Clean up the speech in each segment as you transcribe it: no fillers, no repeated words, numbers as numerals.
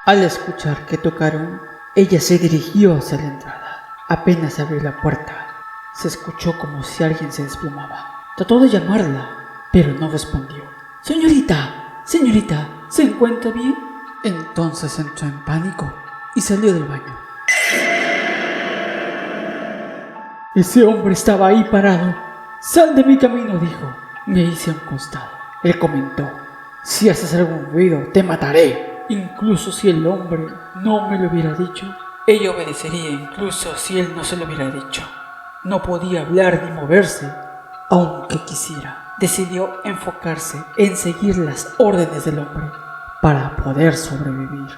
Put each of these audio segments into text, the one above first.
Al escuchar que tocaron, ella se dirigió hacia la entrada. Apenas abrió la puerta, se escuchó como si alguien se desplomaba. Trató de llamarla, pero no respondió. «Señorita, señorita, ¿se encuentra bien?». Entonces entró en pánico y salió del baño. Ese hombre estaba ahí parado. «Sal de mi camino», dijo. Me hice a un costado. Él comentó: «Si haces algún ruido, te mataré». Incluso si el hombre no me lo hubiera dicho, ella obedecería incluso si él no se lo hubiera dicho. No podía hablar ni moverse, aunque quisiera. Decidió enfocarse en seguir las órdenes del hombre para poder sobrevivir.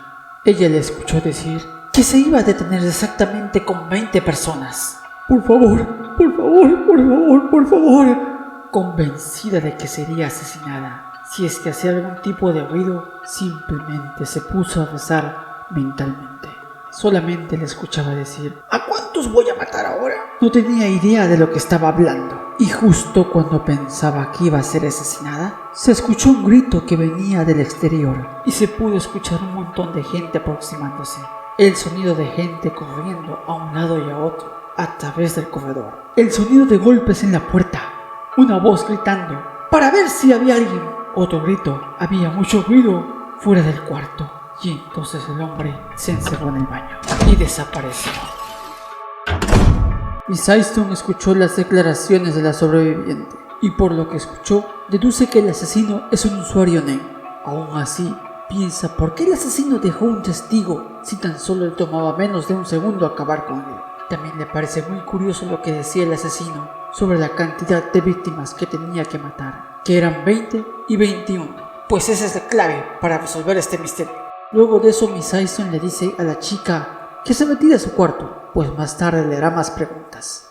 Ella le escuchó decir que se iba a detener exactamente con 20 personas. «Por favor, por favor, por favor, por favor», convencida de que sería asesinada si es que hacía algún tipo de ruido. Simplemente se puso a rezar mentalmente. Solamente le escuchaba decir: «¿A cuántos voy a matar ahora?». No tenía idea de lo que estaba hablando. Y justo cuando pensaba que iba a ser asesinada, se escuchó un grito que venía del exterior y se pudo escuchar un montón de gente aproximándose. El sonido de gente corriendo a un lado y a otro a través del corredor. El sonido de golpes en la puerta. Una voz gritando para ver si había alguien. Otro grito. Había mucho ruido fuera del cuarto. Y entonces el hombre se encerró en el baño y desapareció. Miss Easton escuchó las declaraciones de la sobreviviente y por lo que escuchó, deduce que el asesino es un usuario NEM. Aún así, piensa por qué el asesino dejó un testigo si tan solo le tomaba menos de un segundo acabar con él. También le parece muy curioso lo que decía el asesino sobre la cantidad de víctimas que tenía que matar, que eran 20 y 21. Pues esa es la clave para resolver este misterio. Luego de eso, Miss Easton le dice a la chica que se retire a su cuarto, pues más tarde le hará más preguntas.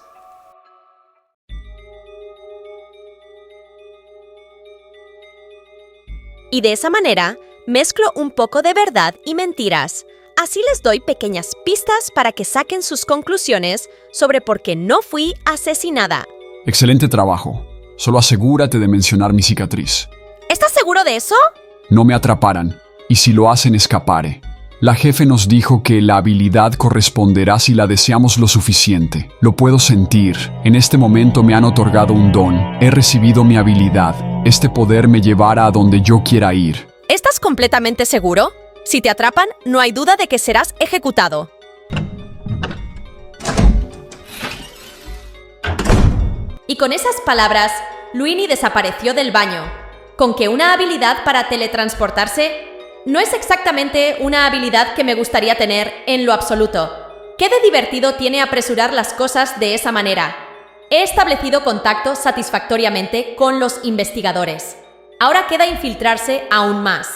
Y de esa manera, mezclo un poco de verdad y mentiras. Así les doy pequeñas pistas para que saquen sus conclusiones sobre por qué no fui asesinada. Excelente trabajo. Solo asegúrate de mencionar mi cicatriz. ¿Estás seguro de eso? No me atraparan, y si lo hacen, escaparé. La jefe nos dijo que la habilidad corresponderá si la deseamos lo suficiente. Lo puedo sentir. En este momento me han otorgado un don. He recibido mi habilidad. Este poder me llevará a donde yo quiera ir. ¿Estás completamente seguro? Si te atrapan, no hay duda de que serás ejecutado. Y con esas palabras, Luini desapareció del baño. Con que una habilidad para teletransportarse no es exactamente una habilidad que me gustaría tener en lo absoluto. ¿Qué de divertido tiene apresurar las cosas de esa manera? He establecido contacto satisfactoriamente con los investigadores. Ahora queda infiltrarse aún más.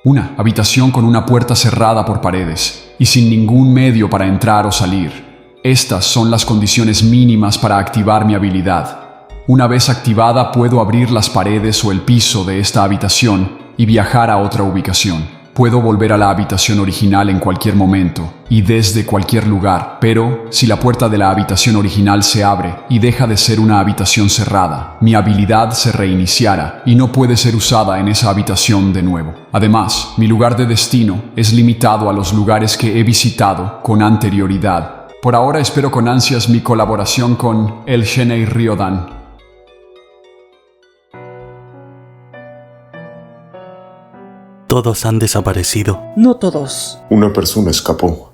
Una habitación con una puerta cerrada por paredes y sin ningún medio para entrar o salir. Estas son las condiciones mínimas para activar mi habilidad. Una vez activada, puedo abrir las paredes o el piso de esta habitación y viajar a otra ubicación. Puedo volver a la habitación original en cualquier momento y desde cualquier lugar, pero si la puerta de la habitación original se abre y deja de ser una habitación cerrada, mi habilidad se reiniciará y no puede ser usada en esa habitación de nuevo. Además, mi lugar de destino es limitado a los lugares que he visitado con anterioridad. Por ahora espero con ansias mi colaboración con el Shenei Ryodan. Todos han desaparecido. No todos. Una persona escapó.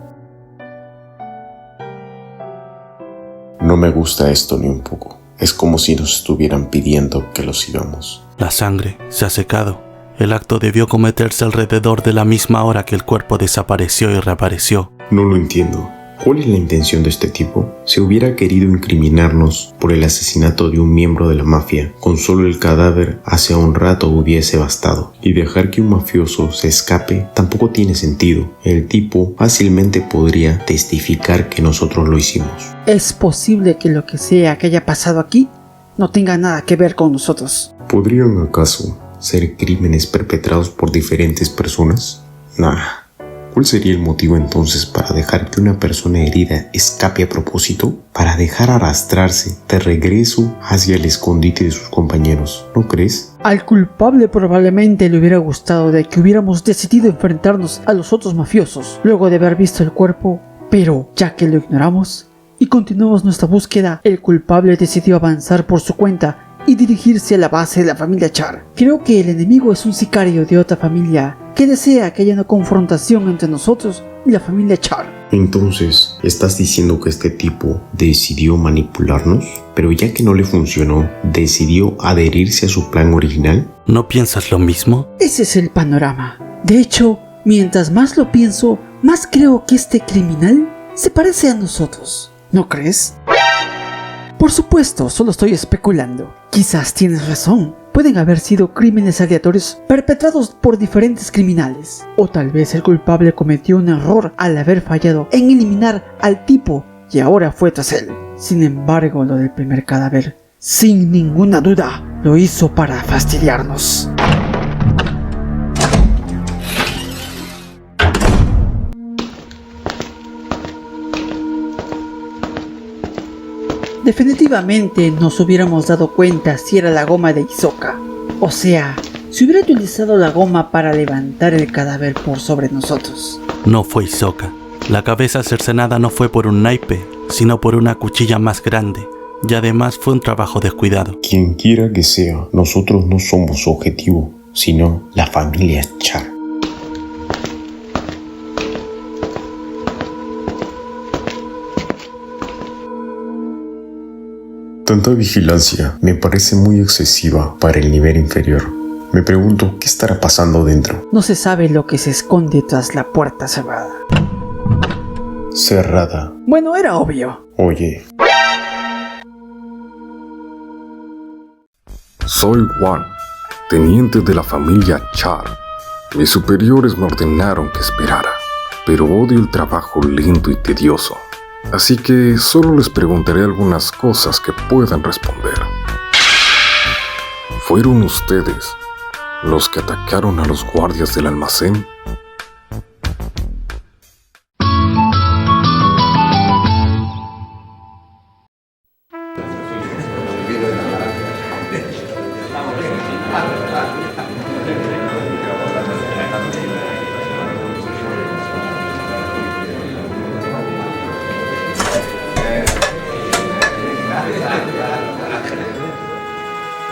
No me gusta esto ni un poco. Es como si nos estuvieran pidiendo que lo sigamos. La sangre se ha secado. El acto debió cometerse alrededor de la misma hora que el cuerpo desapareció y reapareció. No lo entiendo. ¿Cuál es la intención de este tipo? Si hubiera querido incriminarnos por el asesinato de un miembro de la mafia, con solo el cadáver hace un rato hubiese bastado. Y dejar que un mafioso se escape tampoco tiene sentido. El tipo fácilmente podría testificar que nosotros lo hicimos. Es posible que lo que sea que haya pasado aquí no tenga nada que ver con nosotros. ¿Podrían acaso ser crímenes perpetrados por diferentes personas? Nah, ¿Cuál sería el motivo entonces para dejar que una persona herida escape a propósito? Para dejar arrastrarse de regreso hacia el escondite de sus compañeros, ¿no crees? Al culpable probablemente le hubiera gustado de que hubiéramos decidido enfrentarnos a los otros mafiosos luego de haber visto el cuerpo, pero ya que lo ignoramos y continuamos nuestra búsqueda, el culpable decidió avanzar por su cuenta y dirigirse a la base de la familia Char. Creo que el enemigo es un sicario de otra familia que desea que haya una confrontación entre nosotros y la familia Char. Entonces, ¿estás diciendo que este tipo decidió manipularnos? Pero ya que no le funcionó, ¿decidió adherirse a su plan original? ¿No piensas lo mismo? Ese es el panorama. De hecho, mientras más lo pienso, más creo que este criminal se parece a nosotros. ¿No crees? Por supuesto, solo estoy especulando. Quizás tienes razón. Pueden haber sido crímenes aleatorios perpetrados por diferentes criminales. O tal vez el culpable cometió un error al haber fallado en eliminar al tipo y ahora fue tras él. Sin embargo, lo del primer cadáver, sin ninguna duda, lo hizo para fastidiarnos. Definitivamente nos hubiéramos dado cuenta si era la goma de Hisoka. O sea, si hubiera utilizado la goma para levantar el cadáver por sobre nosotros. No fue Hisoka. La cabeza cercenada no fue por un naipe, sino por una cuchilla más grande. Y además fue un trabajo descuidado. Quien quiera que sea, nosotros no somos su objetivo, sino la familia Char. Tanta vigilancia me parece muy excesiva para el nivel inferior. Me pregunto, ¿qué estará pasando dentro? No se sabe lo que se esconde tras la puerta cerrada. Cerrada. Bueno, era obvio. Oye. Soy Juan, teniente de la familia Char. Mis superiores me ordenaron que esperara, pero odio el trabajo lento y tedioso. Así que solo les preguntaré algunas cosas que puedan responder. ¿Fueron ustedes los que atacaron a los guardias del almacén?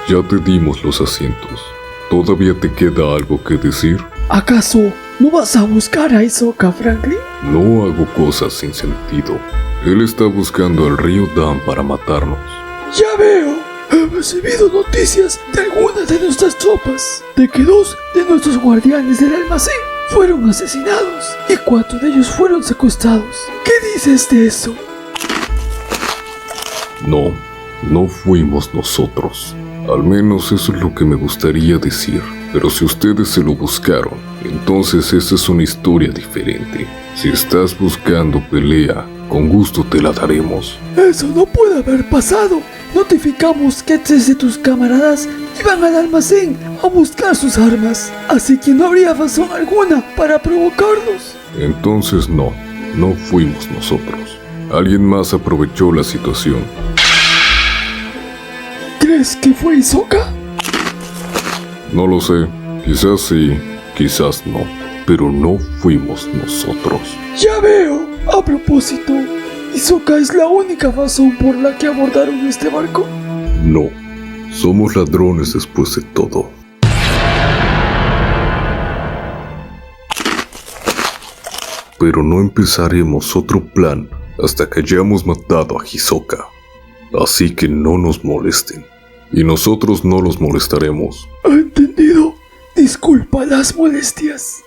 Ya te dimos los asientos. ¿Todavía te queda algo que decir? ¿Acaso no vas a buscar a Hisoka, Franklin? No hago cosas sin sentido. Él está buscando al río Dan para matarnos. Ya veo. He recibido noticias de algunas de nuestras tropas, de que 2 de nuestros guardianes del almacén fueron asesinados y 4 de ellos fueron secuestrados. ¿Qué dices de eso? No fuimos nosotros. Al menos eso es lo que me gustaría decir. Pero si ustedes se lo buscaron, entonces esa es una historia diferente. Si estás buscando pelea, con gusto te la daremos. Eso no puede haber pasado. Notificamos que 3 de tus camaradas iban al almacén a buscar sus armas, así que no habría razón alguna para provocarlos. Entonces no fuimos nosotros. Alguien más aprovechó la situación. ¿Crees que fue Hisoka? No lo sé. Quizás sí, quizás no. Pero no fuimos nosotros. Ya veo. A propósito, ¿Hisoka es la única razón por la que abordaron este barco? No. Somos ladrones después de todo. Pero no empezaremos otro plan hasta que hayamos matado a Hisoka. Así que no nos molesten. Y nosotros no los molestaremos. Entendido. Disculpa las molestias.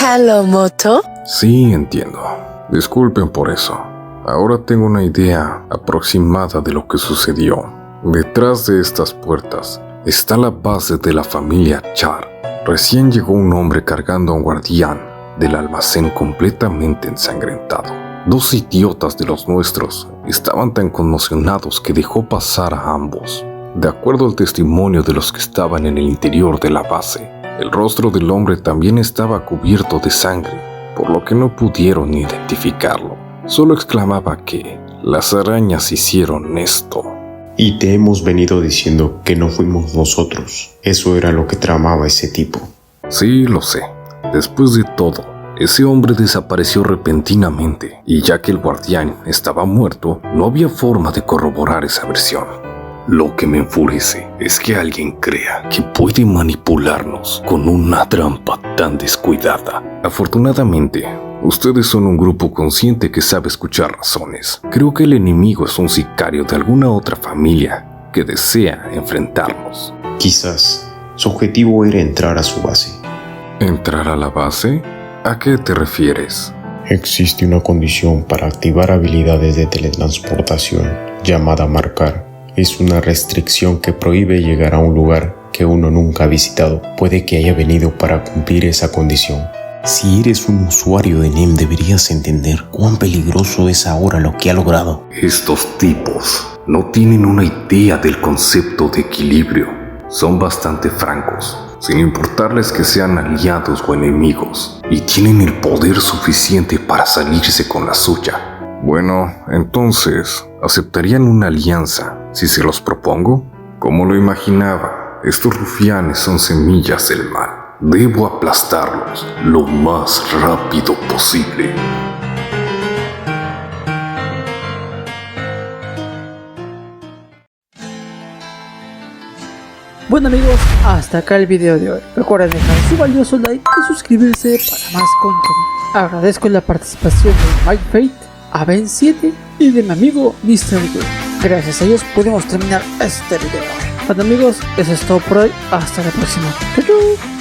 Hello, Moto. Sí, entiendo. Disculpen por eso. Ahora tengo una idea aproximada de lo que sucedió. Detrás de estas puertas está la base de la familia Char. Recién llegó un hombre cargando a un guardián del almacén completamente ensangrentado. 2 idiotas de los nuestros estaban tan conmocionados que dejó pasar a ambos. De acuerdo al testimonio de los que estaban en el interior de la base, el rostro del hombre también estaba cubierto de sangre, por lo que no pudieron identificarlo. Solo exclamaba que las arañas hicieron esto. Y te hemos venido diciendo que no fuimos nosotros. Eso era lo que tramaba ese tipo. Sí, lo sé. Después de todo, ese hombre desapareció repentinamente, y ya que el guardián estaba muerto, no había forma de corroborar esa versión. Lo que me enfurece es que alguien crea que puede manipularnos con una trampa tan descuidada. Afortunadamente, ustedes son un grupo consciente que sabe escuchar razones. Creo que el enemigo es un sicario de alguna otra familia que desea enfrentarnos. Quizás su objetivo era entrar a su base. ¿Entrar a la base? ¿A qué te refieres? Existe una condición para activar habilidades de teletransportación llamada marcar. Es una restricción que prohíbe llegar a un lugar que uno nunca ha visitado. Puede que haya venido para cumplir esa condición. Si eres un usuario de NEM, deberías entender cuán peligroso es ahora lo que ha logrado. Estos tipos no tienen una idea del concepto de equilibrio. Son bastante francos, sin importarles que sean aliados o enemigos, y tienen el poder suficiente para salirse con la suya. Bueno, entonces, ¿aceptarían una alianza si se los propongo? Como lo imaginaba, estos rufianes son semillas del mal. Debo aplastarlos lo más rápido posible. Bueno amigos, hasta acá el video de hoy. Recuerden dejar su valioso like y suscribirse para más contenido. Agradezco la participación de Mike Fate, Aven7 y de mi amigo Mr. Good. Gracias a ellos pudimos terminar este video. Bueno amigos, eso es todo por hoy. Hasta la próxima. Chau, chau.